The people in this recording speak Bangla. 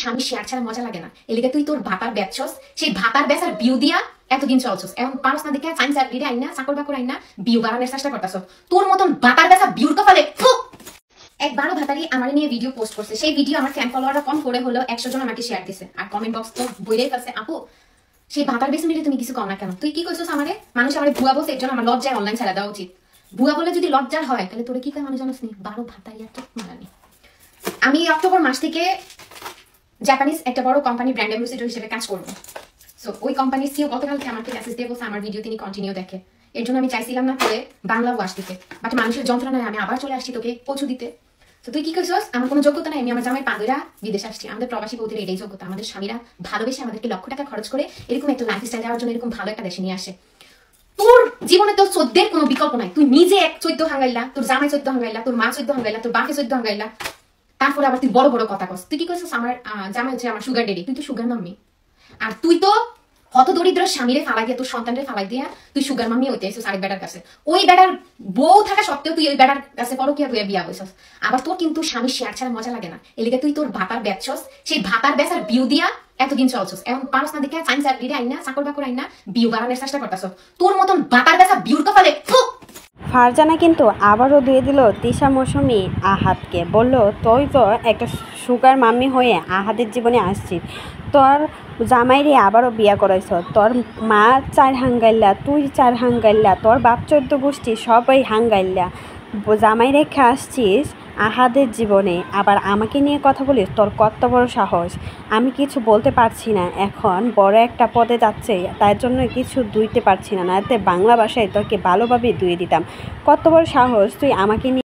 স্বামী শেয়ার ছাড়া মজা লাগে না, এলিগে তুই তোর ভাতার বেচছস, সেই ভাতার বেচার বিউ দিয়া এতদিন চলছস। এখন পারস না দেখে সাইন্স আর বিড়ে আইনা চাকর বাকর আইনা বিউ বাড়ানোর চেষ্টা করতেছ। তোর মতন ভাতার বেচা বিউর কপালে একবারও ভাতারি আমার নিয়ে ভিডিও পোস্ট করছে, সেই ভিডিও আমার ফ্যান ফলোয়াররা কম করে হলো 100 জন আমাকে শেয়ার দিছে, আর কমেন্ট বক্স তো বইরেই ফেলছে আপু সেই ভাতার বেশি মিলে তুমি কিছু কম না কেন, তুই কি করছিস আমারে? মানুষ আমার ভুয়া বলছে, এর জন্য আমার লজ্জায় অনলাইন ছেড়ে দেওয়া উচিত। ভুয়া বলে যদি লজ্জার হয় তাহলে তোরে কি করে মানুষ জানাস নি 12 ভাতারিয়া তো মারানি। আমি অক্টোবর মাস থেকে জাপানিজ একটা বড় কোম্পানি ব্র্যান্ড অ্যাম্বাসেডর হিসেবে কাজ করব। সো ওই কোম্পানির সিও গতকালকে আমাকে মেসেজ দিয়ে বলছে আমার ভিডিও তিনি কন্টিনিউ দেখে। এর জন্য আমি চাইছিলাম না করে বাংলা ওয়াশ দিতে, বাট মানুষের যন্ত্রণায় আমি আবার চলে আসছি তোকে পৌঁছে দিতে। তো তুই কি করছিস? আমার কোনো যোগ্যতা নাই, আমি আমার জামাই পাঁদুরা বিদেশ আসছি। আমাদের প্রবাসী বউদের এটাই যোগ্যতা, আমাদের স্বামীরা ভালোবেসে আমাদেরকে লক্ষ টাকা খরচ করে এরকম একটা লাইফ স্টাইল দেওয়ার জন্য এরকম ভালো একটা দেশে নিয়ে আসে। তোর জীবনে তোর চোদ্দের কোনো বিকল্প নাই, তুই নিজে এক 14 হাঙ্গাইলা, তোর জামাই 14 হাঙ্গাইলা, তোর মা 14 হাঙ্গাইলা, তোর বাপে 14 হাঙ্গাইলা, তারপরে আবার তুই বড় বড় কথা কস। তুই কি করছিস? আমার জামাই হচ্ছে আমার সুগার ডেডি, তুই তো সুগার মাম্মি। আর তুই তো হত দরিদ্র স্বামীরে ফালাই দিয়া, তোর সন্তানরে ফালাই দিয়া তুই সুগার মাম্মি হইতে এসেছিস আরেক বেটার কাছে। ওই বেটার বউ থাকা সত্ত্বেও তুই ওই বেটার কাছে পরকিয়া হইয়া বিয়া হইছস। আবার তোর কিন্তু স্বামী শেয়ার ছাড়া মজা লাগে না, এলিগে তুই তোর ভাতার বেচছস, সেই ভাতার বেচার বিউ দিয়া এতদিন চলছস। এখন পারস না দেখে সাইন্স আর বিড়ে আইনা চাকর বাকর আইনা বিউ বাড়ানোর চেষ্টা করতেছ। তোর মতন ভাতার বেচা বিউর কপালে ফারজানা কিন্তু আবারও দিয়ে দিল তিশা মৌসুমী আহাদকে, বলল তুই তো একটা সুগার মাম্মি হয়ে আহাদের জীবনে আসছিস, তোর জামাইরে আবারও বিয়া করাইছ, তোর মা 4 হাঙ্গাইল্লা, তুই 4 হাঙ্গাইল্লা, তোর বাপ 14 গোষ্ঠী সবাই হাঙ্গাইল্লা, জামাই রেখে আসছিস আহাদের জীবনে, আবার আমাকে নিয়ে কথা বলিস, তোর কত বড় সাহস। আমি কিছু বলতে পারছি না, এখন বড় একটা পদে যাচ্ছে তার জন্য কিছু দুইতে পারছি না, না বাংলা ভাষায় তোকে ভালোভাবে ধুয়ে দিতাম। কত বড় সাহস তুই আমাকে নিয়ে